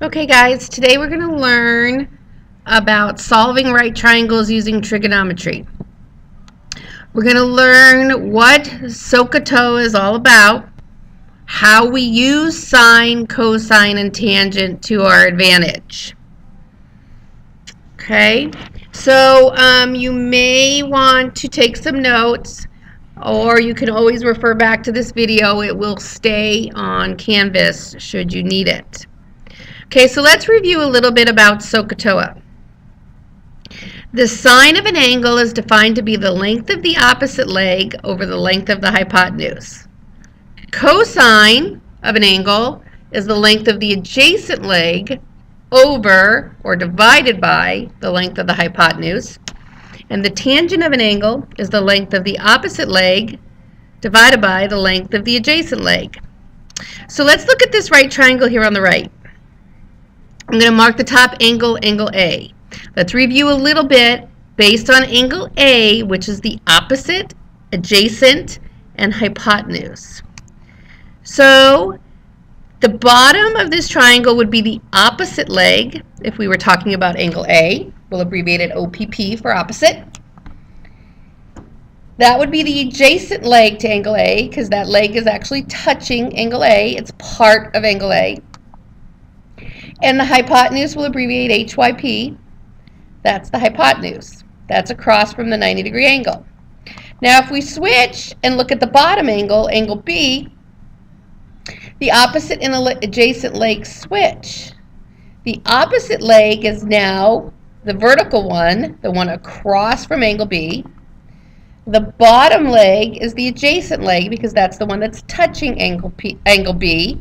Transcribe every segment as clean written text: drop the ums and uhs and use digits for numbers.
Okay guys, today we're going to learn about solving right triangles using trigonometry. We're going to learn what SOHCAHTOA is all about, how we use sine, cosine, and tangent to our advantage. Okay, so you may want to take some notes, or you can always refer back to this video. It will stay on Canvas should you need it. Okay, so let's review a little bit about SOHCAHTOA. The sine of an angle is defined to be the length of the opposite leg over the length of the hypotenuse. Cosine of an angle is the length of the adjacent leg over or divided by the length of the hypotenuse. And the tangent of an angle is the length of the opposite leg divided by the length of the adjacent leg. So let's look at this right triangle here on the right. I'm going to mark the top angle, angle A. Let's review a little bit based on angle A, which is the opposite, adjacent, and hypotenuse. So the bottom of this triangle would be the opposite leg if we were talking about angle A. We'll abbreviate it OPP for opposite. That would be the adjacent leg to angle A because that leg is actually touching angle A. It's part of angle A. And the hypotenuse will abbreviate HYP. That's the hypotenuse. That's across from the 90-degree angle. Now if we switch and look at the bottom angle, angle B, the opposite and adjacent legs switch. The opposite leg is now the vertical one, the one across from angle B. The bottom leg is the adjacent leg because that's the one that's touching angle B.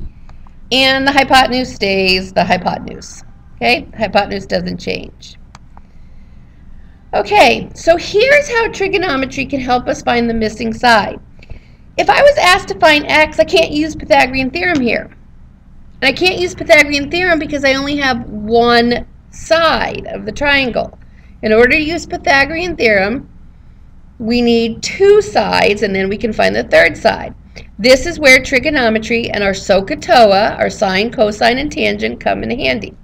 And the hypotenuse stays the hypotenuse. Okay, the hypotenuse doesn't change. Okay, so here's how trigonometry can help us find the missing side. If I was asked to find x, I can't use Pythagorean theorem here. And I can't use Pythagorean theorem because I only have one side of the triangle. In order to use Pythagorean theorem, we need two sides, and then we can find the third side. This is where trigonometry and our SOHCAHTOA, our sine, cosine, and tangent, come in handy.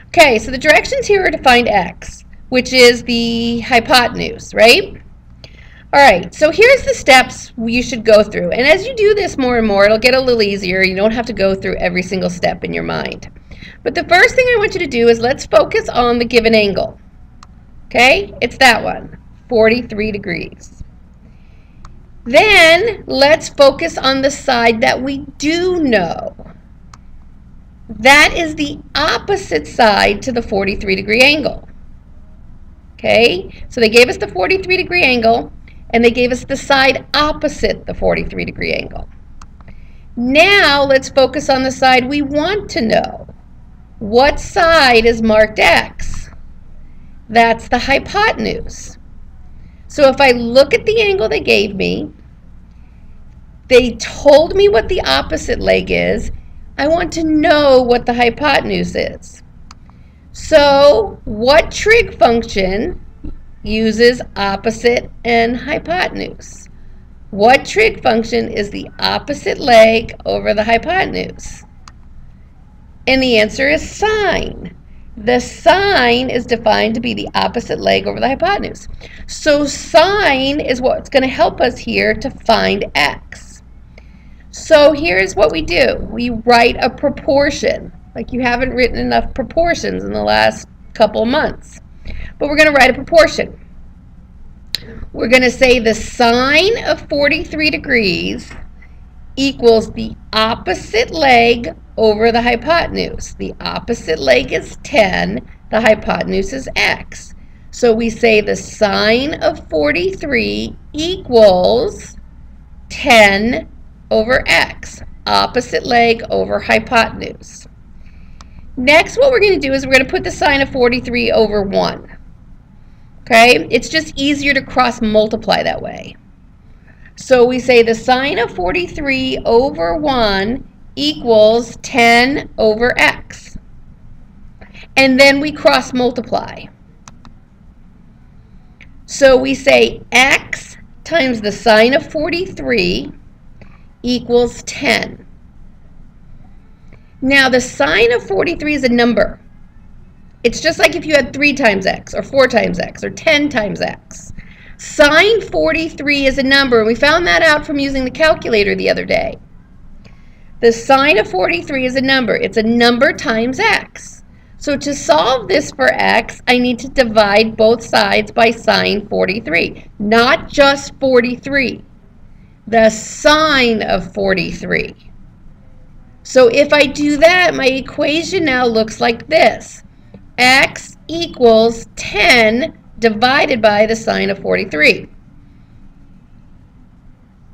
Okay, so the directions here are to find x, which is the hypotenuse, right? All right, so here's the steps you should go through. And as you do this more and more, it'll get a little easier. You don't have to go through every single step in your mind. But the first thing I want you to do is let's focus on the given angle. Okay, it's that one, 43 degrees. Then let's focus on the side that we do know. That is the opposite side to the 43-degree angle. Okay, so they gave us the 43-degree angle, and they gave us the side opposite the 43-degree angle. Now let's focus on the side we want to know. What side is marked x? That's the hypotenuse. So if I look at the angle they gave me, they told me what the opposite leg is. I want to know what the hypotenuse is. So what trig function uses opposite and hypotenuse? What trig function is the opposite leg over the hypotenuse? And the answer is sine. The sine is defined to be the opposite leg over the hypotenuse. So sine is what's going to help us here to find x. So here's what we do. We write a proportion. Like you haven't written enough proportions in the last couple months. But we're going to write a proportion. We're going to say the sine of 43 degrees equals the opposite leg over the hypotenuse. The opposite leg is 10. The hypotenuse is x. So we say the sine of 43 equals 10 over x. Opposite leg over hypotenuse. Next, what we're going to do is we're going to put the sine of 43 over 1. Okay? It's just easier to cross multiply that way. So we say the sine of 43 over 1 equals 10 over x. And then we cross multiply. So we say x times the sine of 43 equals 10. Now, the sine of 43 is a number. It's just like if you had 3 times x, or 4 times x, or 10 times x. Sine 43 is a number, and we found that out from using the calculator the other day. The sine of 43 is a number. It's a number times x. So to solve this for x, I need to divide both sides by sine 43. Not just 43. The sine of 43. So if I do that, my equation now looks like this. X equals 10 divided by the sine of 43.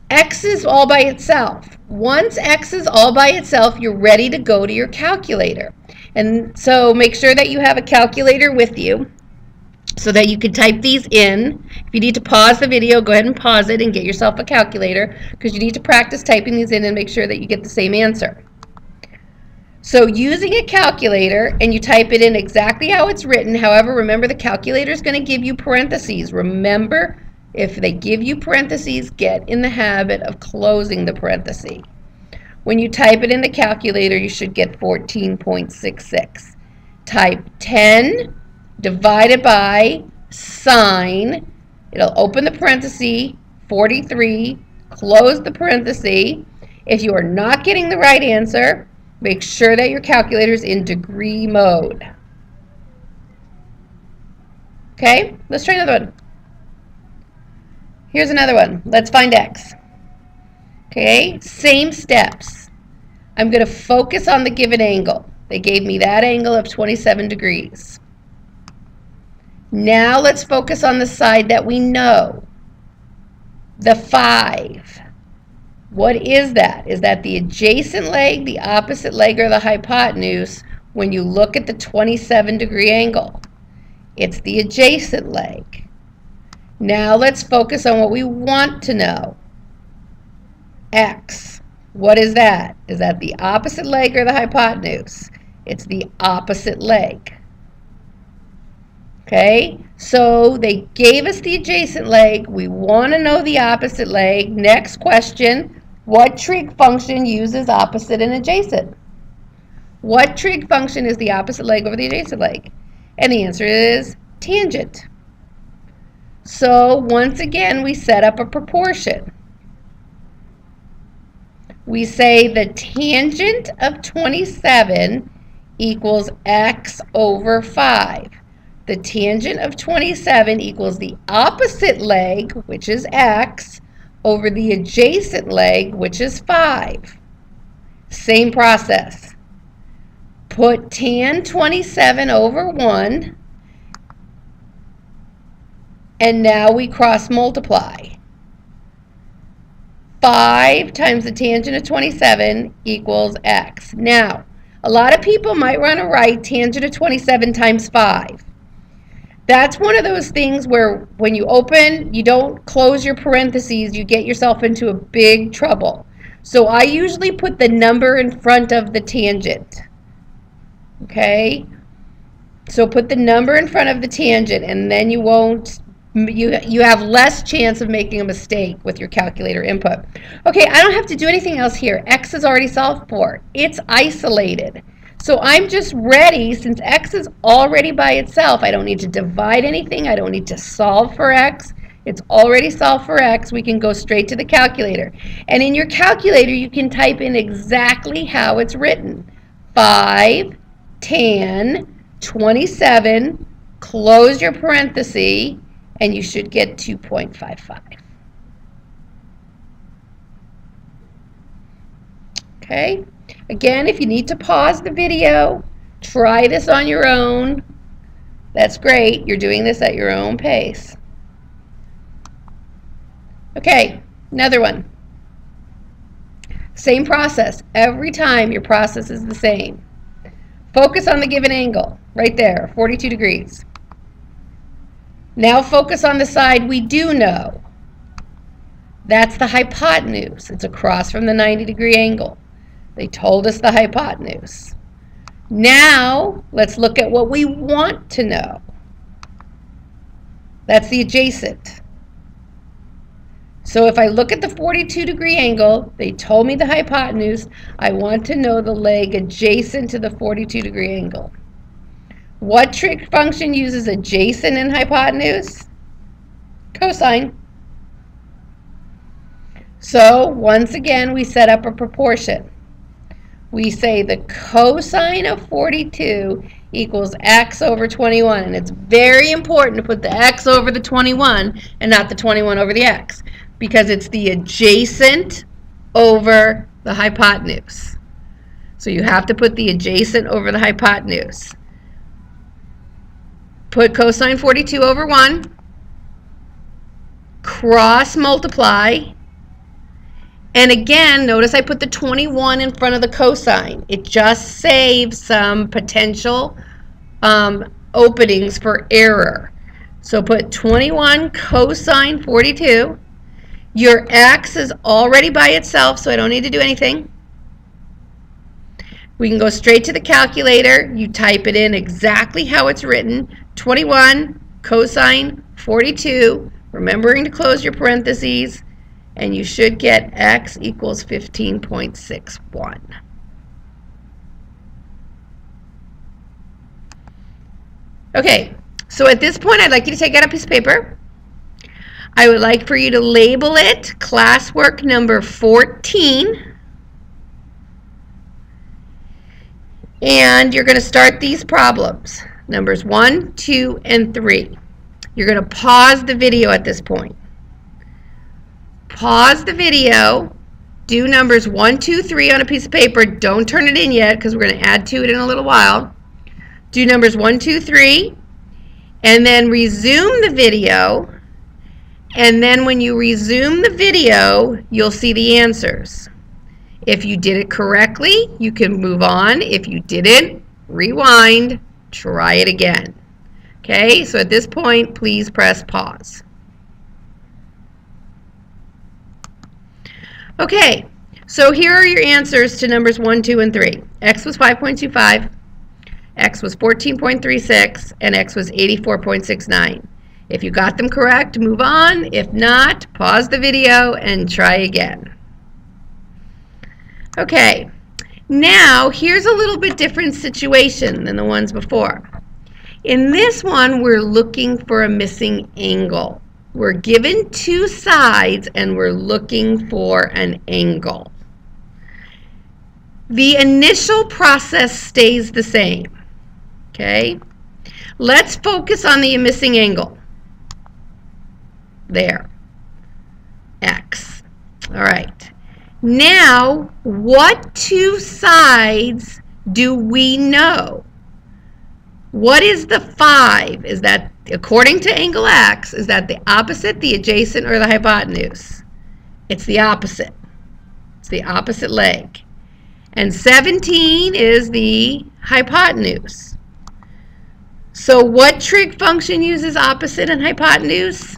X is all by itself. Once x is all by itself, you're ready to go to your calculator. And so make sure that you have a calculator with you so that you can type these in. If you need to pause the video, go ahead and pause it and get yourself a calculator, because you need to practice typing these in and make sure that you get the same answer. So using a calculator, and you type it in exactly how it's written. However, remember, the calculator is going to give you parentheses. Remember, if they give you parentheses, get in the habit of closing the parenthesis. When you type it in the calculator, you should get 14.66. Type 10 divided by sine. It'll open the parenthesis, 43, close the parenthesis. If you are not getting the right answer, make sure that your calculator is in degree mode. Okay, let's try another one. Here's another one. Let's find x. Okay, same steps. I'm going to focus on the given angle. They gave me that angle of 27 degrees. Now let's focus on the side that we know. The 5. What is that? Is that the adjacent leg, the opposite leg, or the hypotenuse when you look at the 27-degree angle? It's the adjacent leg. Now let's focus on what we want to know. X. What is that? Is that the opposite leg or the hypotenuse? It's the opposite leg. Okay, so they gave us the adjacent leg. We want to know the opposite leg. Next question. What trig function uses opposite and adjacent? What trig function is the opposite leg over the adjacent leg? And the answer is tangent. So once again, we set up a proportion. We say the tangent of 27 equals x over 5. The tangent of 27 equals the opposite leg, which is x, over the adjacent leg, which is 5. Same process. Put tan 27 over 1, and now we cross multiply. 5 times the tangent of 27 equals x. Now, a lot of people might want to write tangent of 27 times 5. That's one of those things where when you open, you don't close your parentheses, you get yourself into a big trouble. So I usually put the number in front of the tangent. Okay? So put the number in front of the tangent, and then you won't, you have less chance of making a mistake with your calculator input. Okay, I don't have to do anything else here. X is already solved for. It's isolated. So I'm just ready, since x is already by itself, I don't need to divide anything, I don't need to solve for x. It's already solved for x. We can go straight to the calculator. And in your calculator, you can type in exactly how it's written. 5 tan 27, close your parenthesis, and you should get 2.55. Okay? Again, if you need to pause the video, try this on your own. That's great. You're doing this at your own pace. Okay, another one. Same process. Every time your process is the same. Focus on the given angle, right there, 42 degrees. Now focus on the side we do know. That's the hypotenuse. It's across from the 90-degree angle. They told us the hypotenuse. Now, let's look at what we want to know. That's the adjacent. So if I look at the 42-degree angle, they told me the hypotenuse, I want to know the leg adjacent to the 42-degree angle. What trig function uses adjacent and hypotenuse? Cosine. So once again, we set up a proportion. We say the cosine of 42 equals x over 21. And it's very important to put the x over the 21 and not the 21 over the x, because it's the adjacent over the hypotenuse. So you have to put the adjacent over the hypotenuse. Put cosine 42 over 1, cross multiply, and again, notice I put the 21 in front of the cosine. It just saves some potential openings for error. So put 21 cosine 42. Your x is already by itself, so I don't need to do anything. We can go straight to the calculator. You type it in exactly how it's written. 21 cosine 42, remembering to close your parentheses, and you should get x equals 15.61. Okay, so at this point I'd like you to take out a piece of paper. I would like for you to label it classwork number 14. And you're going to start these problems, numbers 1, 2, and 3. You're going to pause the video at this point. Pause the video, do numbers 1, 2, 3 on a piece of paper. Don't turn it in yet because we're going to add to it in a little while. Do numbers 1, 2, 3, and then resume the video. And then when you resume the video, you'll see the answers. If you did it correctly, you can move on. If you didn't, rewind, try it again. Okay, so at this point, please press pause. Okay, so here are your answers to numbers 1, 2, and 3. X was 5.25, X was 14.36, and X was 84.69. If you got them correct, move on. If not, pause the video and try again. Okay, now here's a little bit different situation than the ones before. In this one, we're looking for a missing angle. We're given two sides and we're looking for an angle. The initial process stays the same. Okay, let's focus on the missing angle. There, X. All right. Now, what two sides do we know? What is the 5? Is that, according to angle X, is that the opposite, the adjacent, or the hypotenuse? It's the opposite. It's the opposite leg. And 17 is the hypotenuse. So what trig function uses opposite and hypotenuse?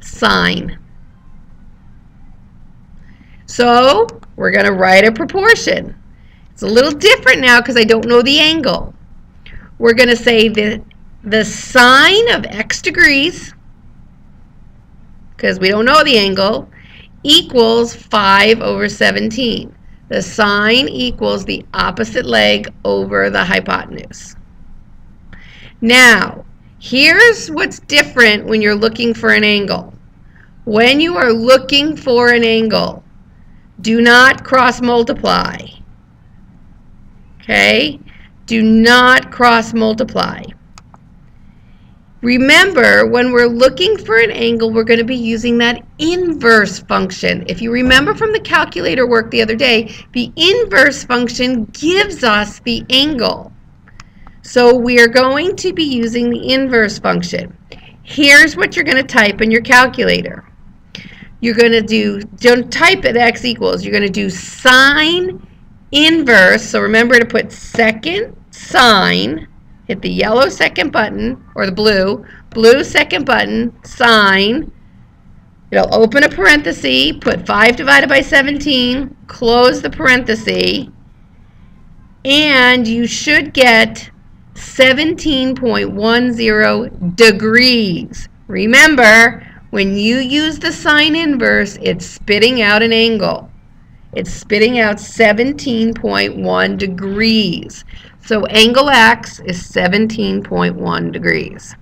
Sine. So we're going to write a proportion. It's a little different now because I don't know the angle. We're going to say that the sine of x degrees, because we don't know the angle, equals 5 over 17. The sine equals the opposite leg over the hypotenuse. Now, here's what's different when you're looking for an angle. When you are looking for an angle, do not cross multiply. Okay? Do not cross multiply. Remember, when we're looking for an angle, we're going to be using that inverse function. If you remember from the calculator work the other day, the inverse function gives us the angle. So we are going to be using the inverse function. Here's what you're going to type in your calculator. You're going to do, don't type it x equals, you're going to do sine inverse. So remember to put second sine, hit the yellow second button, or the blue second button, sine. It'll open a parenthesis, put 5 divided by 17, close the parenthesis, and you should get 17.10 degrees. Remember, When you use the sine inverse, it's spitting out an angle. It's spitting out 17.1 degrees. So angle X is 17.1 degrees.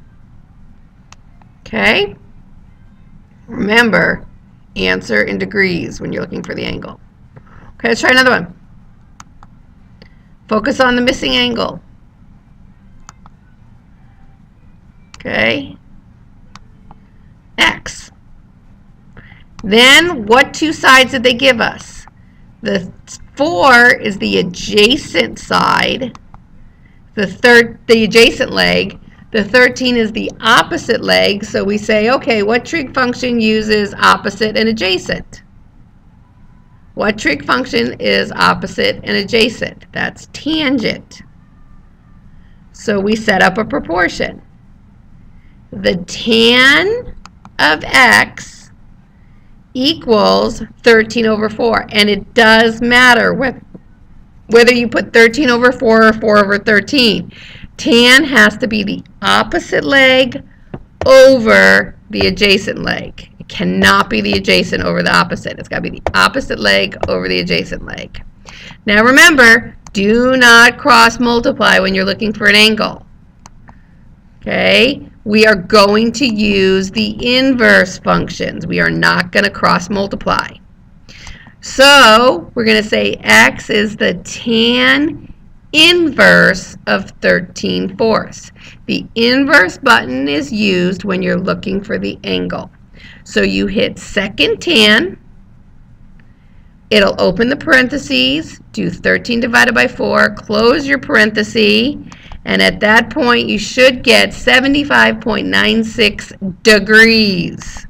Okay? Remember, answer in degrees when you're looking for the angle. Okay, let's try another one. Focus on the missing angle. Okay? X. Then, what two sides did they give us? The 4 is the adjacent side, the adjacent leg. The 13 is the opposite leg, so we say, okay, what trig function uses opposite and adjacent? What trig function is opposite and adjacent? That's tangent. So we set up a proportion. The tan of x equals 13 over 4. And it does matter whether you put 13 over 4 or 4 over 13. Tan has to be the opposite leg over the adjacent leg. It cannot be the adjacent over the opposite. It's got to be the opposite leg over the adjacent leg. Now remember, do not cross multiply when you're looking for an angle. Okay? We are going to use the inverse functions. We are not going to cross multiply. So we're going to say x is the tan inverse of 13/4. The inverse button is used when you're looking for the angle. So you hit second tan. It'll open the parentheses, do 13 divided by 4, close your parenthesis, and at that point you should get 75.96 degrees.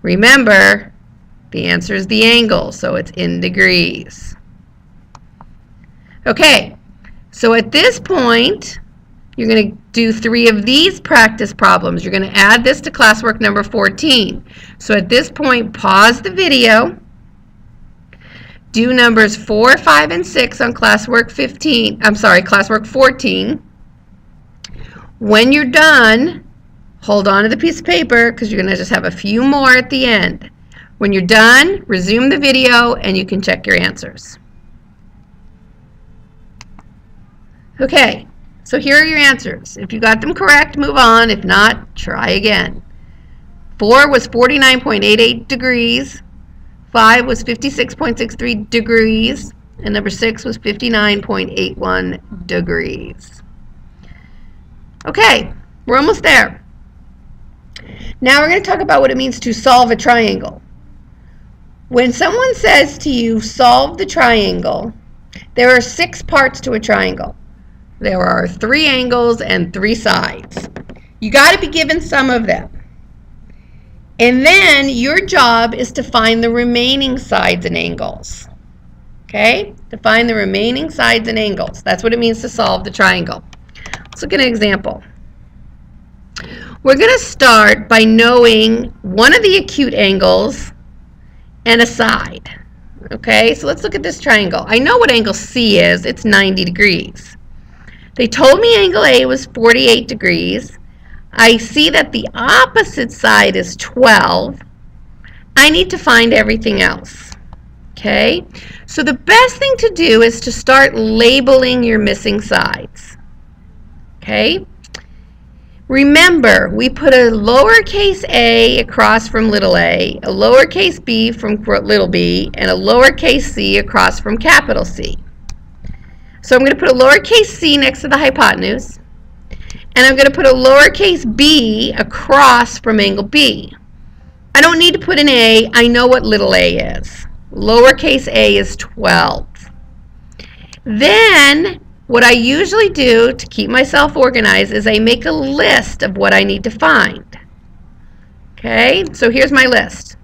Remember, the answer is the angle, so it's in degrees. Okay, so at this point, you're going to do 3 of these practice problems. You're going to add this to classwork number 14. So at this point, pause the video. Do numbers 4, 5, and 6 on classwork 14. When you're done, hold on to the piece of paper because you're going to just have a few more at the end. When you're done, resume the video and you can check your answers. Okay, so here are your answers. If you got them correct, move on. If not, try again. 4 was 49.88 degrees. 5 was 56.63 degrees. And number 6 was 59.81 degrees. Okay, we're almost there. Now we're going to talk about what it means to solve a triangle. When someone says to you, solve the triangle, there are 6 parts to a triangle. There are 3 angles and 3 sides. You got to be given some of them. And then your job is to find the remaining sides and angles. Okay? To find the remaining sides and angles. That's what it means to solve the triangle. Let's look at an example. We're going to start by knowing one of the acute angles and a side. Okay? So let's look at this triangle. I know what angle C is. It's 90 degrees. They told me angle A was 48 degrees. I see that the opposite side is 12. I need to find everything else. Okay? So the best thing to do is to start labeling your missing sides. Okay? Remember, we put a lowercase a across from little a lowercase b from little b, and a lowercase c across from capital C. So I'm going to put a lowercase c next to the hypotenuse, and I'm going to put a lowercase b across from angle B. I don't need to put an a. I know what little a is. Lowercase a is 12. Then, what I usually do to keep myself organized is I make a list of what I need to find. Okay, so here's my list.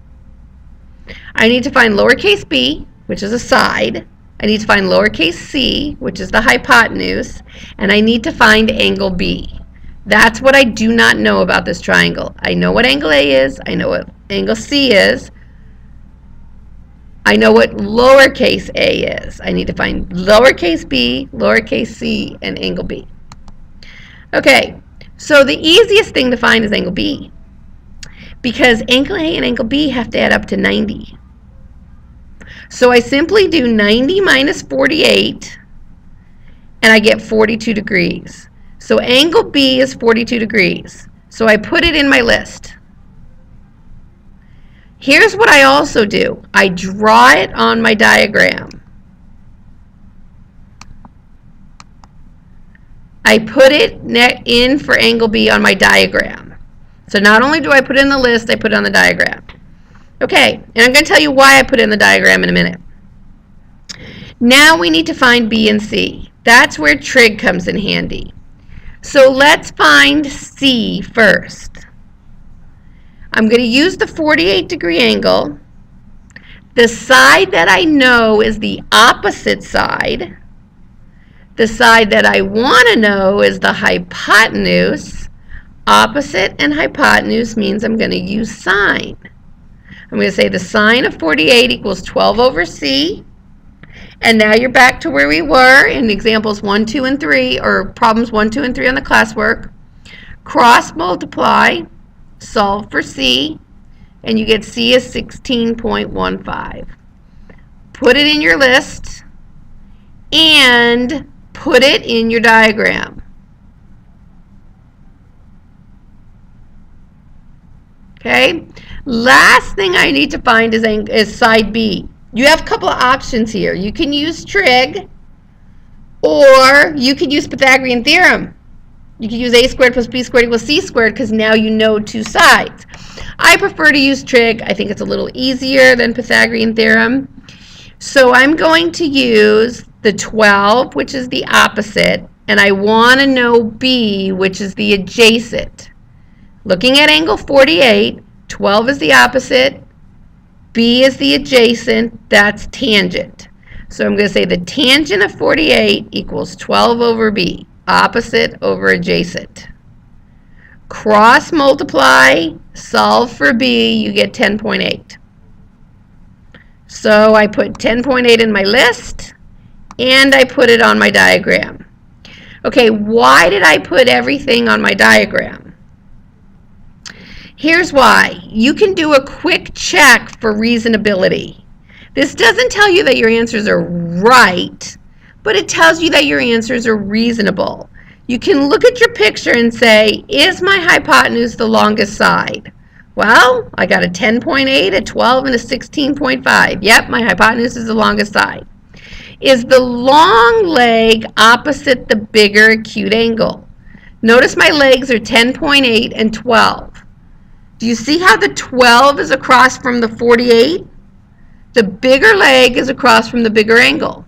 I need to find lowercase b, which is a side. I need to find lowercase c, which is the hypotenuse, and I need to find angle B. That's what I do not know about this triangle. I know what angle A is. I know what angle C is. I know what lowercase a is. I need to find lowercase b, lowercase c, and angle B. Okay, so the easiest thing to find is angle B. because angle A and angle B have to add up to 90. So I simply do 90 minus 48, and I get 42 degrees. So angle B is 42 degrees. So I put it in my list. Here's what I also do. I draw it on my diagram. I put it in for angle B on my diagram. So not only do I put it in the list, I put it on the diagram. Okay, and I'm going to tell you why I put it in the diagram in a minute. Now we need to find B and C. That's where trig comes in handy. So let's find C first. I'm going to use the 48-degree angle. The side that I know is the opposite side. The side that I want to know is the hypotenuse. Opposite and hypotenuse means I'm going to use sine. I'm going to say the sine of 48 equals 12 over C. And now you're back to where we were in examples 1, 2, and 3, or problems 1, 2, and 3 on the classwork. Cross multiply, solve for C, and you get C is 16.15. Put it in your list and put it in your diagram. Okay? Last thing I need to find is side B. You have a couple of options here. You can use trig, or you can use Pythagorean theorem. You can use a squared plus b squared equals c squared, because now you know two sides. I prefer to use trig. I think it's a little easier than Pythagorean theorem. So I'm going to use the 12, which is the opposite, and I want to know b, which is the adjacent. Looking at angle 48, 12 is the opposite, b is the adjacent, that's tangent. So I'm going to say the tangent of 48 equals 12 over b, opposite over adjacent. Cross multiply, solve for b, you get 10.8. So I put 10.8 in my list, and I put it on my diagram. Okay, why did I put everything on my diagram? Here's why. You can do a quick check for reasonability. This doesn't tell you that your answers are right, but it tells you that your answers are reasonable. You can look at your picture and say, is my hypotenuse the longest side? Well, I got a 10.8, a 12, and a 16.5. Yep, my hypotenuse is the longest side. Is the long leg opposite the bigger acute angle? Notice my legs are 10.8 and 12. Do you see how the 12 is across from the 48? The bigger leg is across from the bigger angle.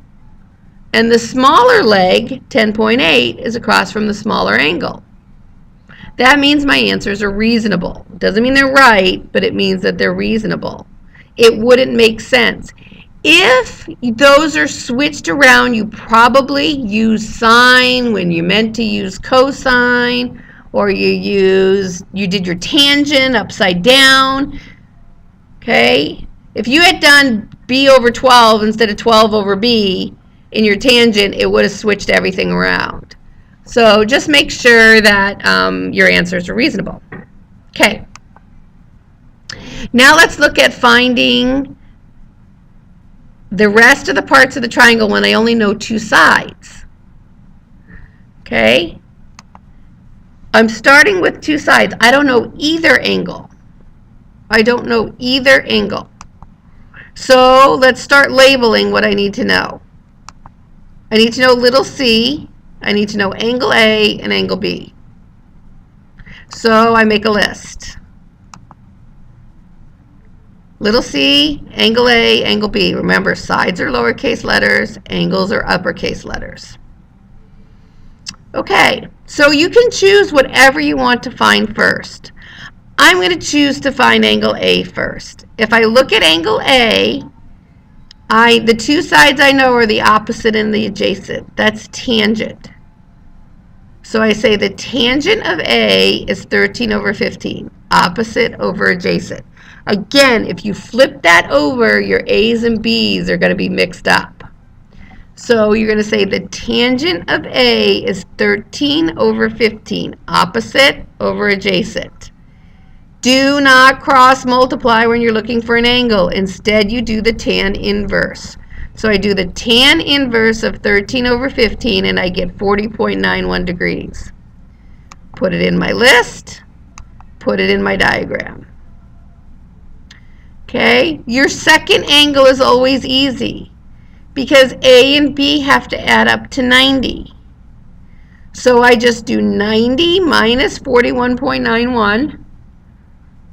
And the smaller leg, 10.8, is across from the smaller angle. That means my answers are reasonable. Doesn't mean they're right, but it means that they're reasonable. It wouldn't make sense. If those are switched around, you probably use sine when you meant to use cosine, or you did your tangent upside down. Okay? If you had done b over 12 instead of 12 over b in your tangent, it would have switched everything around. So just make sure that your answers are reasonable. Okay. Now let's look at finding the rest of the parts of the triangle when I only know two sides. Okay? I'm starting with two sides. I don't know either angle. I don't know either angle. So let's start labeling what I need to know. I need to know little c. I need to know angle A and angle B. So I make a list. Little c, angle A, angle B. Remember, sides are lowercase letters, angles are uppercase letters. Okay, so you can choose whatever you want to find first. I'm going to choose to find angle A first. If I look at angle A, the two sides I know are the opposite and the adjacent. That's tangent. So I say the tangent of A is 13 over 15, opposite over adjacent. Again, if you flip that over, your A's and B's are going to be mixed up. So you're going to say the tangent of A is 13 over 15, opposite over adjacent. Do not cross multiply when you're looking for an angle. Instead, you do the tan inverse. So I do the tan inverse of 13 over 15 and I get 40.91 degrees. Put it in my list, put it in my diagram. Okay, your second angle is always easy because A and B have to add up to 90. So I just do 90 minus 41.91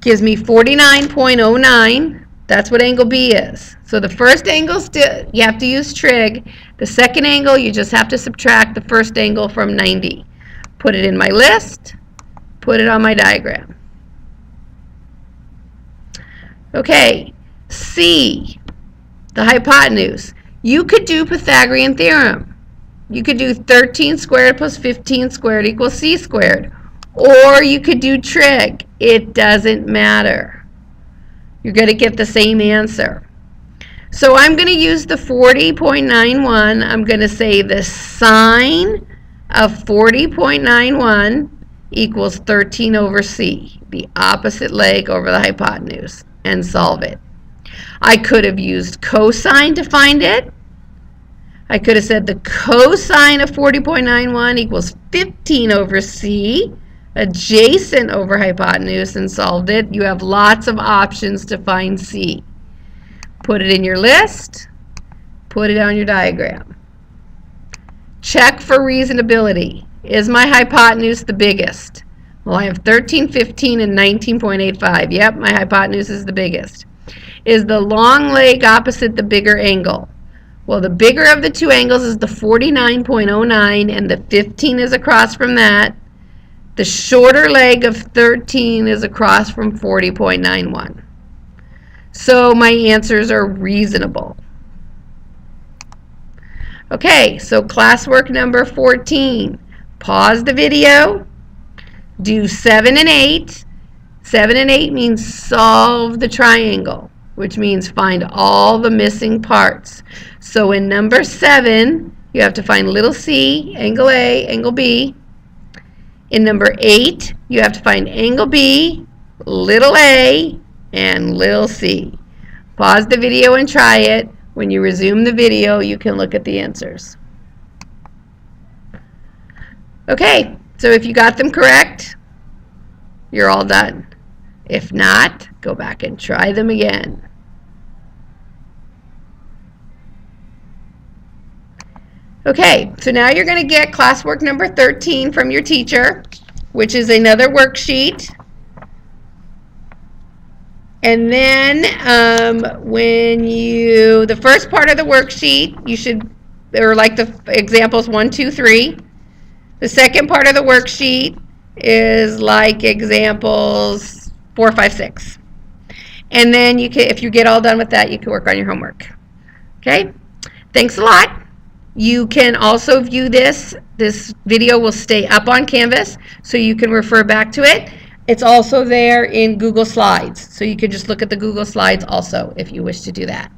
gives me 49.09. That's what angle B is. So the first angle, still you have to use trig. The second angle, you just have to subtract the first angle from 90. Put it in my list, put it on my diagram. Okay, C, the hypotenuse. You could do Pythagorean theorem. You could do 13 squared plus 15 squared equals C squared. Or you could do trig. It doesn't matter. You're going to get the same answer. So I'm going to use the 40.91. I'm going to say the sine of 40.91 equals 13 over C, the opposite leg over the hypotenuse, and solve it. I could have used cosine to find it. I could have said the cosine of 40.91 equals 15 over C, adjacent over hypotenuse, and solved it. You have lots of options to find C. Put it in your list, put it on your diagram. Check for reasonability. Is my hypotenuse the biggest? Well, I have 13, 15, and 19.85. Yep, my hypotenuse is the biggest. Is the long leg opposite the bigger angle? Well, the bigger of the two angles is the 49.09, and the 15 is across from that. The shorter leg of 13 is across from 40.91. So my answers are reasonable. Okay, so classwork number 14. Pause the video. Do 7 and 8. 7 and 8 means solve the triangle, which means find all the missing parts. So in number 7, you have to find little c, angle A, angle B. In number 8, you have to find angle B, little a, and little c. Pause the video and try it. When you resume the video, you can look at the answers. Okay, so if you got them correct, you're all done. If not, go back and try them again. Okay, so now you're going to get classwork number 13 from your teacher, which is another worksheet. And then the first part of the worksheet, you should, or like the examples 1, 2, 3. The second part of the worksheet is like examples 4, 5, 6. And then you can, if you get all done with that, you can work on your homework. Okay, thanks a lot. You can also view this. This video will stay up on Canvas, so you can refer back to it. It's also there in Google Slides, so you can just look at the Google Slides also if you wish to do that.